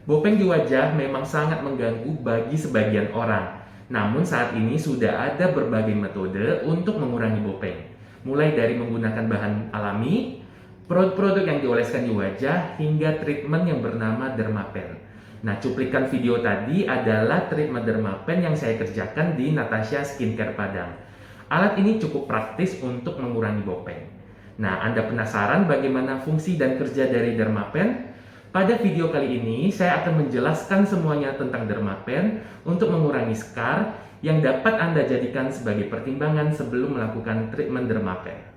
Bopeng di wajah memang sangat mengganggu bagi sebagian orang. Namun saat ini sudah ada berbagai metode untuk mengurangi bopeng. Mulai dari menggunakan bahan alami, produk-produk yang dioleskan di wajah, hingga treatment yang bernama Dermapen. Nah, cuplikan video tadi adalah treatment Dermapen yang saya kerjakan di Natasha Skincare Padang. Alat ini cukup praktis untuk mengurangi bopeng. Nah, Anda penasaran bagaimana fungsi dan kerja dari Dermapen? Pada video kali ini, saya akan menjelaskan semuanya tentang Dermapen untuk mengurangi scar yang dapat Anda jadikan sebagai pertimbangan sebelum melakukan treatment Dermapen.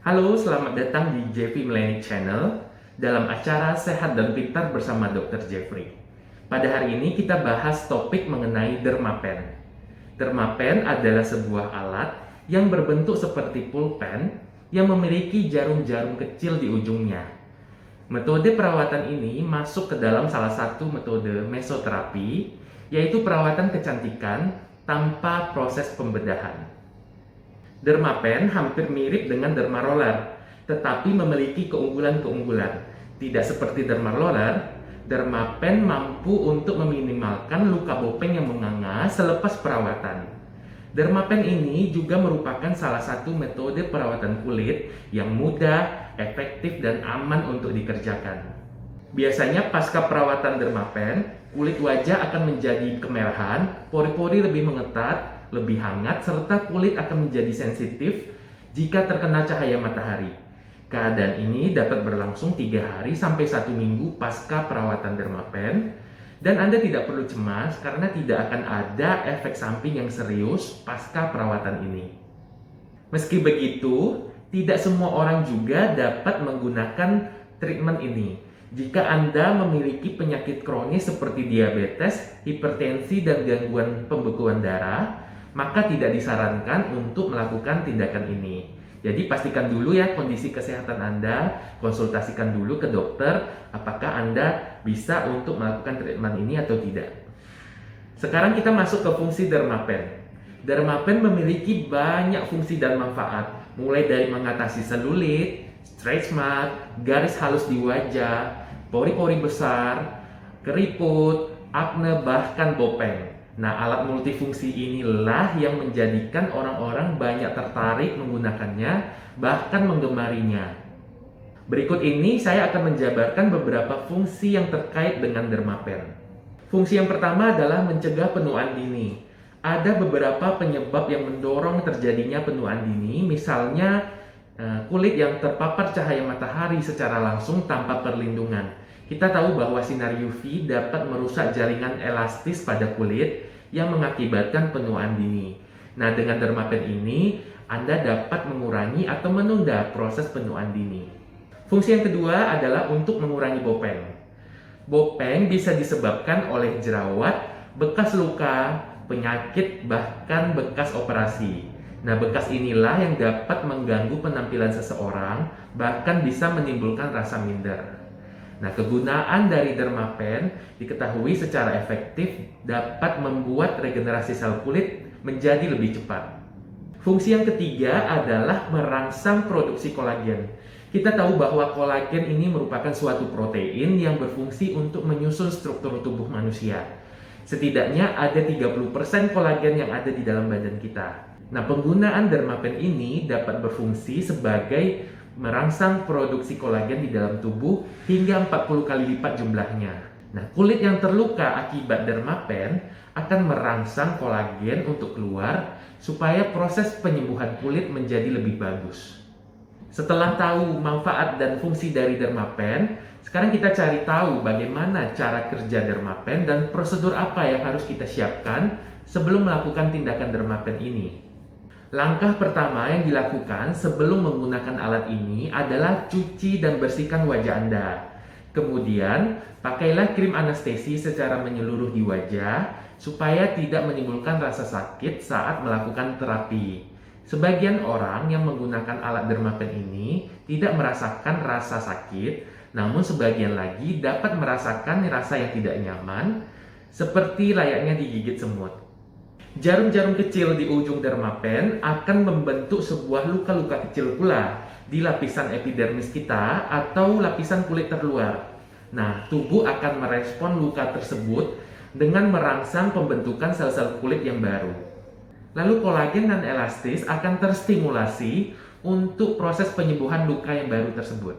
Halo, selamat datang di Jeffrey Melani Channel dalam acara Sehat dan Pintar bersama Dr. Jeffrey. Pada hari ini kita bahas topik mengenai Dermapen. Dermapen adalah sebuah alat yang berbentuk seperti pulpen yang memiliki jarum-jarum kecil di ujungnya. Metode perawatan ini masuk ke dalam salah satu metode mesoterapi, yaitu perawatan kecantikan tanpa proses pembedahan. Dermapen hampir mirip dengan dermaroller, tetapi memiliki keunggulan-keunggulan. Tidak seperti dermaroller, Dermapen mampu untuk meminimalkan luka bopeng yang menganga selepas perawatan. Dermapen ini juga merupakan salah satu metode perawatan kulit yang mudah, efektif, dan aman untuk dikerjakan. Biasanya pasca perawatan Dermapen, kulit wajah akan menjadi kemerahan, pori-pori lebih mengetat, lebih hangat, serta kulit akan menjadi sensitif jika terkena cahaya matahari. Keadaan ini dapat berlangsung 3 hari sampai 1 minggu pasca perawatan Dermapen, dan Anda tidak perlu cemas karena tidak akan ada efek samping yang serius pasca perawatan ini. Meski begitu, tidak semua orang juga dapat menggunakan treatment ini. Jika Anda memiliki penyakit kronis seperti diabetes, hipertensi, dan gangguan pembekuan darah, maka tidak disarankan untuk melakukan tindakan ini. Jadi pastikan dulu ya kondisi kesehatan Anda, konsultasikan dulu ke dokter apakah Anda bisa untuk melakukan treatment ini atau tidak. Sekarang kita masuk ke fungsi Dermapen. Dermapen memiliki banyak fungsi dan manfaat, mulai dari mengatasi selulit, stretch mark, garis halus di wajah, pori-pori besar, keriput, akne, bahkan bopeng. Nah, alat multifungsi inilah yang menjadikan orang-orang banyak tertarik menggunakannya, bahkan menggemarinya. Berikut ini saya akan menjabarkan beberapa fungsi yang terkait dengan Dermapen. Fungsi yang pertama adalah mencegah penuaan dini. Ada beberapa penyebab yang mendorong terjadinya penuaan dini, misalnya kulit yang terpapar cahaya matahari secara langsung tanpa perlindungan. Kita tahu bahwa sinar UV dapat merusak jaringan elastis pada kulit yang mengakibatkan penuaan dini. Nah, dengan Dermapen ini, Anda dapat mengurangi atau menunda proses penuaan dini. Fungsi yang kedua adalah untuk mengurangi bopeng. Bopeng bisa disebabkan oleh jerawat, bekas luka, penyakit, bahkan bekas operasi. Nah, bekas inilah yang dapat mengganggu penampilan seseorang, bahkan bisa menimbulkan rasa minder. Nah, kegunaan dari Dermapen diketahui secara efektif dapat membuat regenerasi sel kulit menjadi lebih cepat. Fungsi yang ketiga adalah merangsang produksi kolagen. Kita tahu bahwa kolagen ini merupakan suatu protein yang berfungsi untuk menyusun struktur tubuh manusia. Setidaknya ada 30% kolagen yang ada di dalam badan kita. Nah, penggunaan Dermapen ini dapat berfungsi sebagai merangsang produksi kolagen di dalam tubuh hingga 40 kali lipat jumlahnya. Nah, kulit yang terluka akibat Dermapen akan merangsang kolagen untuk keluar supaya proses penyembuhan kulit menjadi lebih bagus. Setelah tahu manfaat dan fungsi dari Dermapen, sekarang kita cari tahu bagaimana cara kerja Dermapen dan prosedur apa yang harus kita siapkan sebelum melakukan tindakan Dermapen ini. Langkah pertama yang dilakukan sebelum menggunakan alat ini adalah cuci dan bersihkan wajah Anda. Kemudian, pakailah krim anestesi secara menyeluruh di wajah supaya tidak menimbulkan rasa sakit saat melakukan terapi. Sebagian orang yang menggunakan alat Dermapen ini tidak merasakan rasa sakit Namun sebagian lagi dapat merasakan rasa yang tidak nyaman, seperti layaknya digigit semut. Jarum-jarum kecil di ujung dermapen akan membentuk sebuah luka-luka kecil pula di lapisan epidermis kita atau lapisan kulit terluar. Nah, tubuh akan merespon luka tersebut dengan merangsang pembentukan sel-sel kulit yang baru. Lalu kolagen dan elastis akan terstimulasi untuk proses penyembuhan luka yang baru tersebut.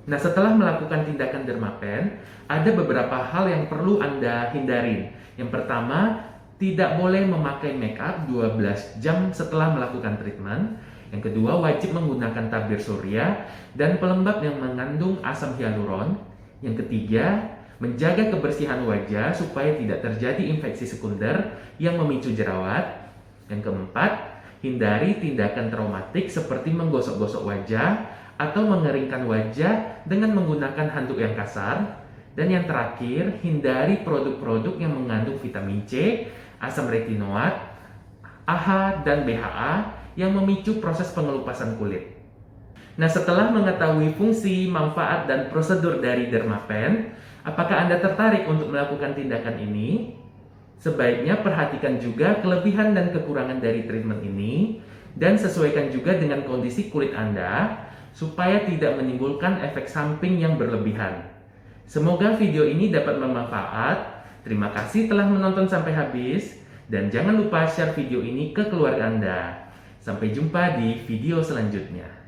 Nah, setelah melakukan tindakan dermapen, ada beberapa hal yang perlu Anda hindari. Yang pertama, tidak boleh memakai make up 12 jam setelah melakukan treatment. Yang kedua, wajib menggunakan tabir surya dan pelembab yang mengandung asam hyaluron. Yang ketiga, menjaga kebersihan wajah supaya tidak terjadi infeksi sekunder yang memicu jerawat. Yang keempat, hindari tindakan traumatik seperti menggosok-gosok wajah atau mengeringkan wajah dengan menggunakan handuk yang kasar. Dan yang terakhir, hindari produk-produk yang mengandung vitamin C, asam retinoat, AHA, dan BHA yang memicu proses pengelupasan kulit. Nah, setelah mengetahui fungsi, manfaat, dan prosedur dari dermapen, apakah Anda tertarik untuk melakukan tindakan ini? Sebaiknya perhatikan juga kelebihan dan kekurangan dari treatment ini, dan sesuaikan juga dengan kondisi kulit Anda, supaya tidak menimbulkan efek samping yang berlebihan. Semoga video ini dapat bermanfaat. Terima kasih telah menonton sampai habis, dan jangan lupa share video ini ke keluarga Anda. Sampai jumpa di video selanjutnya.